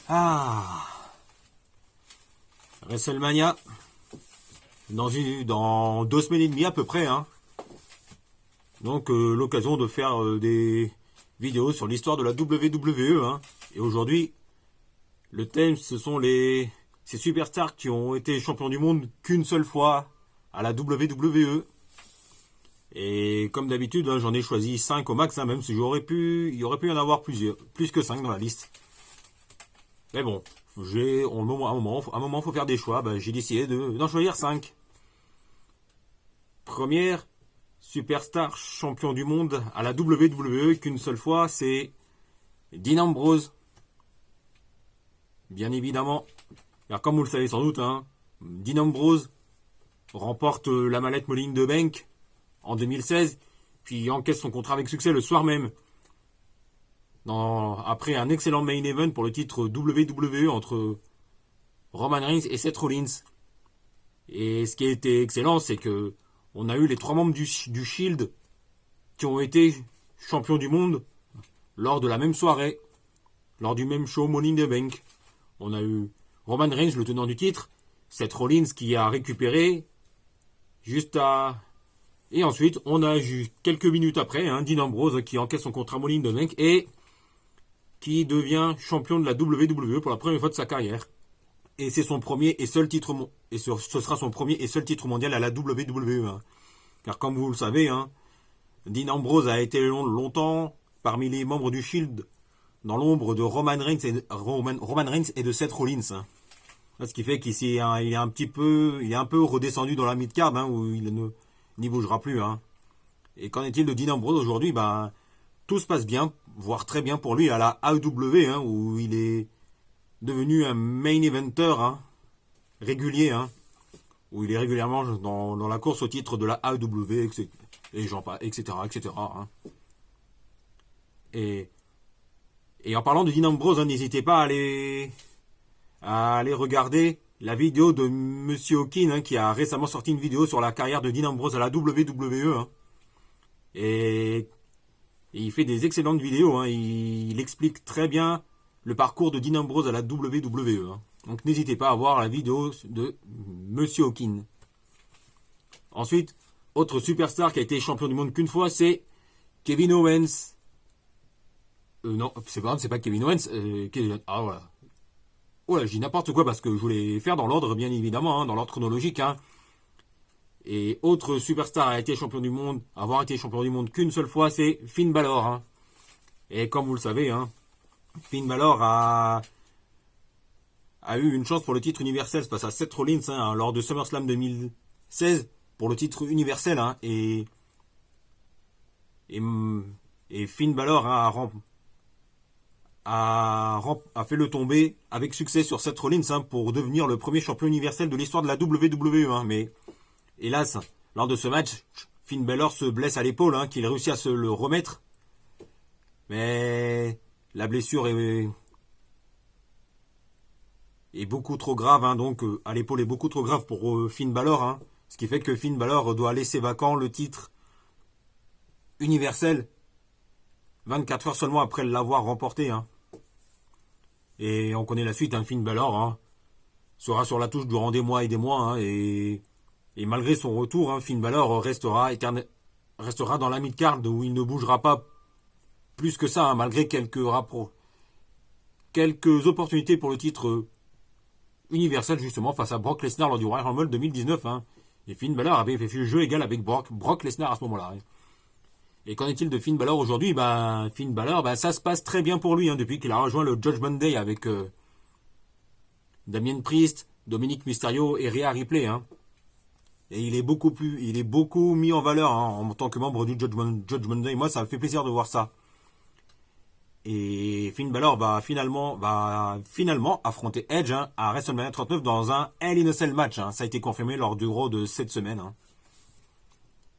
Ah, WrestleMania, dans 2 semaines et demie à peu près, hein. Donc l'occasion de faire des vidéos sur l'histoire de la WWE, hein. Et aujourd'hui, le thème, ce sont ces superstars qui ont été champions du monde qu'une seule fois à la WWE. Et comme d'habitude, hein, j'en ai choisi 5 au max, hein, même si il y aurait pu y en avoir plusieurs, plus que 5 dans la liste. Mais bon, à un moment, faut faire des choix. Ben, j'ai décidé d'en choisir 5. Première superstar champion du monde à la WWE qu'une seule fois, c'est Dean Ambrose. Bien évidemment. Alors comme vous le savez sans doute, hein, Dean Ambrose remporte la mallette Money in the Bank en 2016, puis encaisse son contrat avec succès le soir même. Après un excellent main event pour le titre WWE entre Roman Reigns et Seth Rollins. Et ce qui a été excellent, c'est que on a eu les 3 membres du Shield qui ont été champions du monde lors de la même soirée, lors du même show Money in the Bank. On a eu Roman Reigns, le tenant du titre, Seth Rollins qui a récupéré Et ensuite, on a eu quelques minutes après, hein, Dean Ambrose qui encaisse son contrat Money in the Bank et qui devient champion de la WWE pour la première fois de sa carrière. Et c'est son premier et seul titre ce sera son premier et seul titre mondial à la WWE. Hein. Car comme vous le savez, hein, Dean Ambrose a été longtemps parmi les membres du Shield dans l'ombre de Roman Reigns et de Seth Rollins. Hein. Ce qui fait qu'il il est un peu redescendu dans la mid-card, hein, où il n'y bougera plus. Hein. Et qu'en est-il de Dean Ambrose aujourd'hui? Tout se passe bien, voire très bien pour lui à la AEW, hein, où il est devenu un main eventer, hein, régulier, hein, où il est régulièrement dans la course au titre de la AEW, etc. Hein. Et en parlant de Dean Ambrose, hein, n'hésitez pas à aller regarder la vidéo de Monsieur Hawkins, hein, qui a récemment sorti une vidéo sur la carrière de Dean Ambrose à la WWE. Hein. Et il fait des excellentes vidéos. Hein. Il explique très bien le parcours de Dean Ambrose à la WWE. Hein. Donc n'hésitez pas à voir la vidéo de Monsieur Hawkins. Ensuite, autre superstar qui a été champion du monde qu'une fois, c'est Kevin Owens. Non, c'est pas Kevin Owens. Voilà. Oh là, je dis n'importe quoi parce que je voulais faire dans l'ordre, bien évidemment, hein, dans l'ordre chronologique. Hein. Et autre superstar avoir été champion du monde qu'une seule fois, c'est Finn Balor. Hein. Et comme vous le savez, hein, Finn Balor a eu une chance pour le titre universel face à Seth Rollins, hein, lors de SummerSlam 2016 pour le titre universel. Hein, et Finn Balor a fait le tomber avec succès sur Seth Rollins, hein, pour devenir le premier champion universel de l'histoire de la WWE. Hein, mais hélas, lors de ce match, Finn Balor se blesse à l'épaule, hein, qu'il réussit à se le remettre. Mais la blessure est beaucoup trop grave, hein, donc à l'épaule est beaucoup trop grave pour Finn Balor. Hein, ce qui fait que Finn Balor doit laisser vacant le titre universel 24 heures seulement après l'avoir remporté. Hein. Et on connaît la suite, hein, Finn Balor, hein, sera sur la touche durant des mois et des mois. Hein, et malgré son retour, hein, Finn Balor restera dans la mid-card où il ne bougera pas plus que ça, hein, malgré quelques opportunités pour le titre universel, justement, face à Brock Lesnar lors du Royal Rumble 2019. Hein. Et Finn Balor avait fait le jeu égal avec Brock Lesnar à ce moment-là. Hein. Et qu'en est-il de Finn Balor aujourd'hui? Finn Balor, ça se passe très bien pour lui, hein, depuis qu'il a rejoint le Judgment Day avec Damien Priest, Dominic Mysterio et Rhea Ripley. Hein. Et il est beaucoup mis en valeur, hein, en tant que membre du Judgment Day. Moi, ça me fait plaisir de voir ça. Et Finn Balor va finalement affronter Edge, hein, à WrestleMania 39 dans un Hell in a Cell match. Hein. Ça a été confirmé lors du Raw de cette semaine. Hein.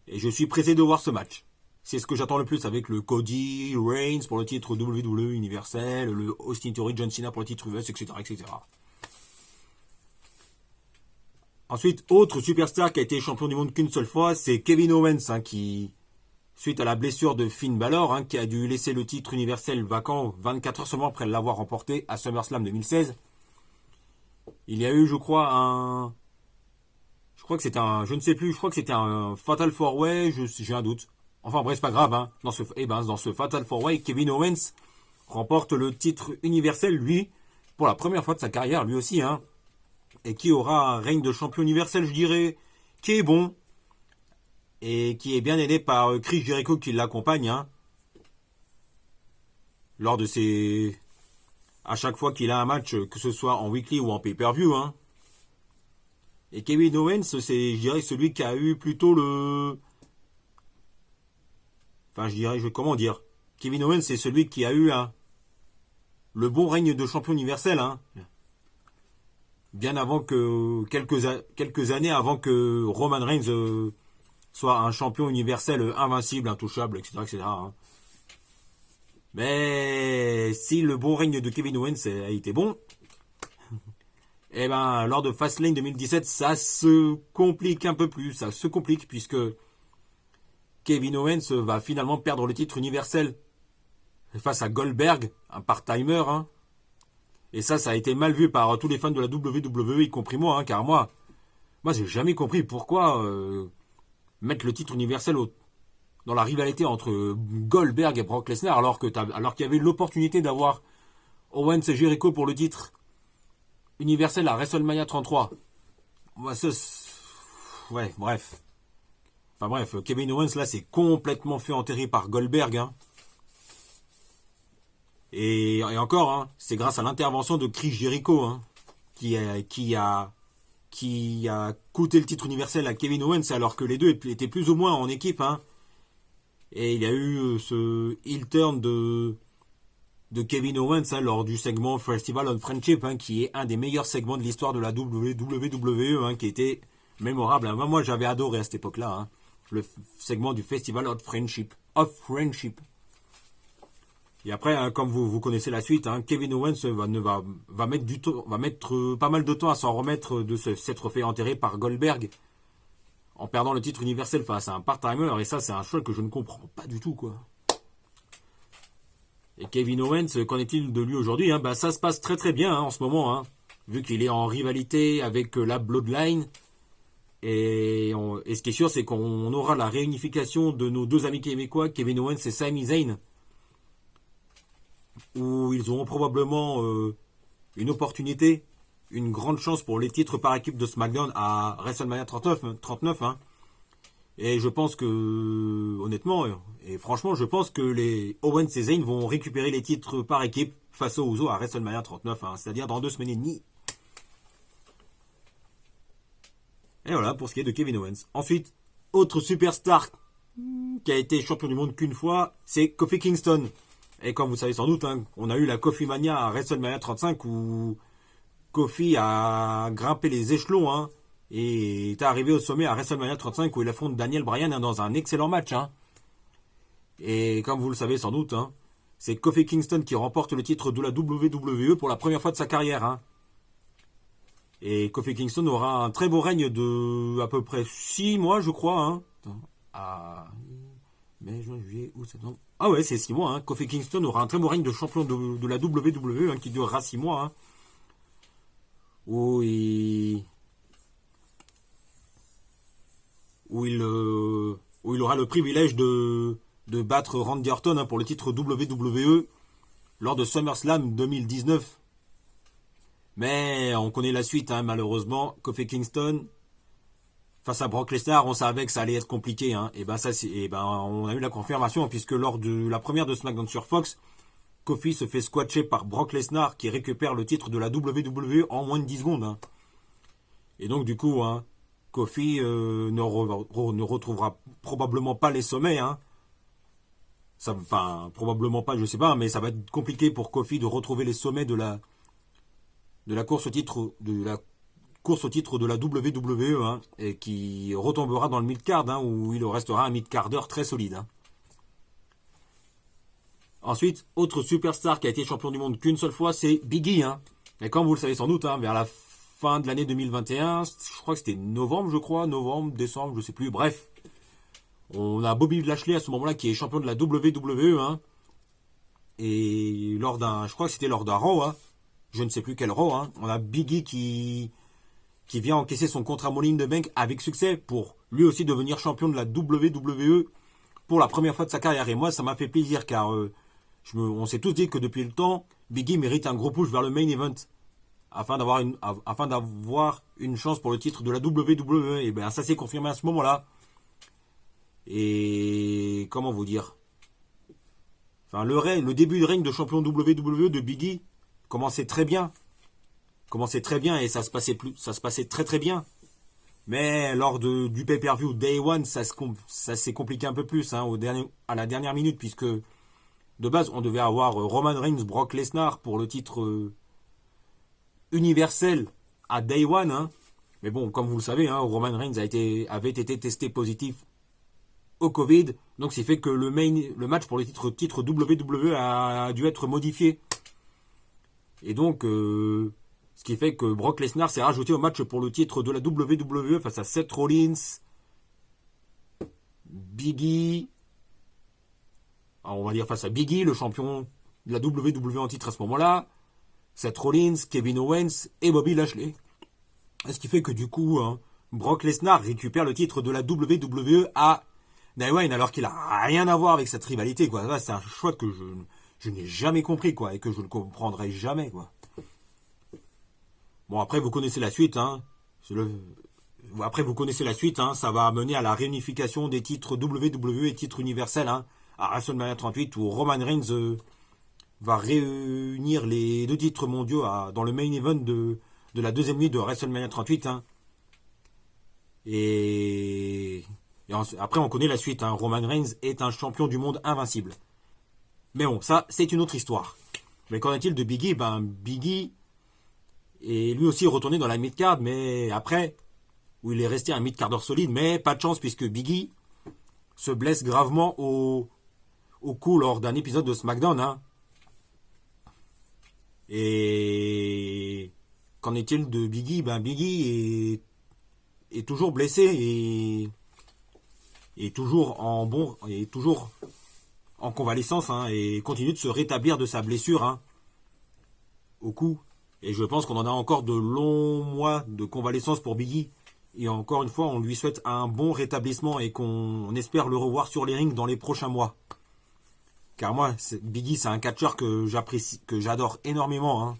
Et je suis pressé de voir ce match. C'est ce que j'attends le plus, avec le Cody Reigns pour le titre WWE universel, le Austin Theory, John Cena pour le titre US, etc. Ensuite, autre superstar qui a été champion du monde qu'une seule fois, c'est Kevin Owens, hein, qui suite à la blessure de Finn Balor, hein, qui a dû laisser le titre universel vacant 24 heures seulement après l'avoir remporté à SummerSlam 2016. Il y a eu, je crois, je ne sais plus, je crois que c'était un Fatal 4-Way, j'ai un doute. Enfin bref, c'est pas grave, hein. Dans ce Fatal 4-Way, Kevin Owens remporte le titre universel, lui, pour la première fois de sa carrière, lui aussi, hein. Et qui aura un règne de champion universel, je dirais, qui est bon, et qui est bien aidé par Chris Jericho qui l'accompagne, hein. Lors de ses... À chaque fois qu'il a un match, que ce soit en weekly ou en pay-per-view, hein. Et Kevin Owens, c'est, je dirais, celui qui a eu plutôt le... Enfin, je dirais, comment dire. Kevin Owens, c'est celui qui a eu le bon règne de champion universel, hein. Bien avant que... Quelques années avant que Roman Reigns soit un champion universel invincible, intouchable, etc., etc., hein. Mais si le bon règne de Kevin Owens a été bon, eh ben, lors de Fastlane 2017, ça se complique un peu plus. Ça se complique puisque Kevin Owens va finalement perdre le titre universel face à Goldberg, un part-timer, hein. Et ça a été mal vu par tous les fans de la WWE, y compris moi, hein, car moi, j'ai jamais compris pourquoi mettre le titre universel dans la rivalité entre Goldberg et Brock Lesnar, alors qu'il y avait l'opportunité d'avoir Owens et Jericho pour le titre universel à WrestleMania 33. Ouais, bref. Enfin bref, Kevin Owens, là, c'est complètement fait enterrer par Goldberg, hein. Et encore, hein, c'est grâce à l'intervention de Chris Jericho, hein, qui a coûté le titre universel à Kevin Owens, alors que les deux étaient plus ou moins en équipe, hein. Et il y a eu ce heel turn de Kevin Owens, hein, lors du segment Festival of Friendship, hein, qui est un des meilleurs segments de l'histoire de la WWE, hein, qui était mémorable, hein. Moi, j'avais adoré à cette époque-là, hein, le segment du Festival of Friendship. Et après, hein, comme vous connaissez la suite, hein, Kevin Owens va mettre pas mal de temps à s'en remettre de s'être fait enterrer par Goldberg en perdant le titre universel face à un part-timer. Et ça, c'est un choix que je ne comprends pas du tout, quoi. Et Kevin Owens, qu'en est-il de lui aujourd'hui, hein? Ça se passe très très bien, hein, en ce moment, hein, vu qu'il est en rivalité avec la Bloodline. Et ce qui est sûr, c'est qu'on aura la réunification de nos deux amis québécois, Kevin Owens et Sami Zayn, où ils auront probablement une opportunité, une grande chance pour les titres par équipe de SmackDown à WrestleMania 39, hein. Et je pense que, honnêtement, et franchement, je pense que les Owens et Zayn vont récupérer les titres par équipe face aux Usos à WrestleMania 39, hein, c'est-à-dire dans 2 semaines et demie. Et voilà pour ce qui est de Kevin Owens. Ensuite, autre superstar qui a été champion du monde qu'une fois, c'est Kofi Kingston. Et comme vous savez sans doute, hein, on a eu la Kofi Mania à WrestleMania 35 où Kofi a grimpé les échelons, hein, et est arrivé au sommet à WrestleMania 35 où il affronte Daniel Bryan, hein, dans un excellent match, hein. Et comme vous le savez sans doute, hein, c'est Kofi Kingston qui remporte le titre de la WWE pour la première fois de sa carrière, hein. Et Kofi Kingston aura un très beau règne de à peu près 6 mois, je crois, hein. Mai, juin, juillet, août, septembre. Ah ouais, c'est 6 mois, hein. Kofi Kingston aura un très beau règne de champion de la WWE, hein, qui durera 6 mois, hein. Où il aura le privilège de battre Randy Orton, hein, pour le titre WWE lors de SummerSlam 2019. Mais on connaît la suite, hein, malheureusement. Kofi Kingston face à Brock Lesnar, on savait que ça allait être compliqué, hein. Et on a eu la confirmation, puisque lors de la première de SmackDown sur Fox, Kofi se fait squatcher par Brock Lesnar qui récupère le titre de la WWE en moins de 10 secondes, hein. Et donc du coup, hein, Kofi ne retrouvera probablement pas les sommets, hein. Probablement pas, je sais pas, mais ça va être compliqué pour Kofi de retrouver les sommets de la course au titre de la WWE, hein, et qui retombera dans le mid-card, hein, où il restera un mid-carder très solide, hein. Ensuite, autre superstar qui a été champion du monde qu'une seule fois, c'est Big E, hein. Et comme vous le savez sans doute, hein, vers la fin de l'année 2021, je crois que c'était novembre, décembre, je sais plus, bref. On a Bobby Lashley à ce moment-là qui est champion de la WWE. Hein, et lors d'un, je crois que c'était lors d'un Raw. Hein, je ne sais plus quel Raw. Hein, on a Big E qui vient encaisser son contrat Money in the Bank avec succès pour lui aussi devenir champion de la WWE pour la première fois de sa carrière. Et moi, ça m'a fait plaisir car on s'est tous dit que depuis le temps, Big E mérite un gros push vers le main event afin d'avoir une chance pour le titre de la WWE. Et bien ça s'est confirmé à ce moment-là. Et comment vous dire, enfin le début de règne de champion WWE de Big E commençait très bien. Et ça se passait très très bien. Mais lors du pay-per-view Day One, ça s'est compliqué un peu plus hein, à la dernière minute, puisque de base on devait avoir Roman Reigns, Brock Lesnar pour le titre universel à Day One. Hein. Mais bon, comme vous le savez, hein, Roman Reigns avait été testé positif au Covid, donc c'est fait que le match pour le titre WWE a dû être modifié. Et donc ce qui fait que Brock Lesnar s'est rajouté au match pour le titre de la WWE face à Seth Rollins, Big E. Alors on va dire face à Big E, le champion de la WWE en titre à ce moment-là, Seth Rollins, Kevin Owens et Bobby Lashley. Ce qui fait que du coup, hein, Brock Lesnar récupère le titre de la WWE à Day One alors qu'il a rien à voir avec cette rivalité. Quoi. C'est un choix que je n'ai jamais compris quoi, et que je ne comprendrai jamais. Quoi. Bon, après, vous connaissez la suite. Hein. Ça va mener à la réunification des titres WWE et titres universels hein, à WrestleMania 38, où Roman Reigns va réunir les deux titres mondiaux dans le main event de la deuxième nuit de WrestleMania 38. Hein. Et après, on connaît la suite. Hein. Roman Reigns est un champion du monde invincible. Mais bon, ça, c'est une autre histoire. Mais qu'en est-il de Big E? Big E est lui aussi retourné dans la mid-card, mais après, où il est resté un mid-carder solide, mais pas de chance puisque Big E se blesse gravement au cou lors d'un épisode de SmackDown. Hein. Et qu'en est-il de Big E? Big E est toujours blessé et toujours en convalescence hein, et continue de se rétablir de sa blessure hein, au cou. Et je pense qu'on en a encore de longs mois de convalescence pour Big E. Et encore une fois, on lui souhaite un bon rétablissement et qu'on espère le revoir sur les rings dans les prochains mois. Car moi, Big E, c'est un catcheur que j'apprécie, que j'adore énormément. Hein.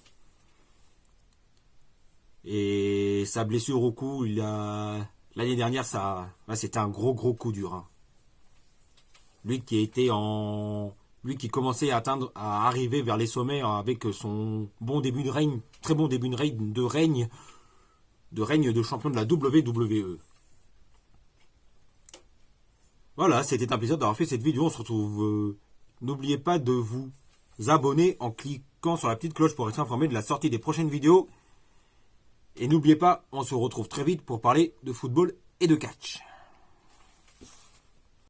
Et sa blessure au cou, l'année dernière, c'était un gros coup dur. Hein. Lui qui commençait à arriver vers les sommets avec son bon début de règne, très bon début de règne de champion de la WWE. Voilà, c'était un plaisir d'avoir fait cette vidéo. On se retrouve. N'oubliez pas de vous abonner en cliquant sur la petite cloche pour être informé de la sortie des prochaines vidéos. Et n'oubliez pas, on se retrouve très vite pour parler de football et de catch.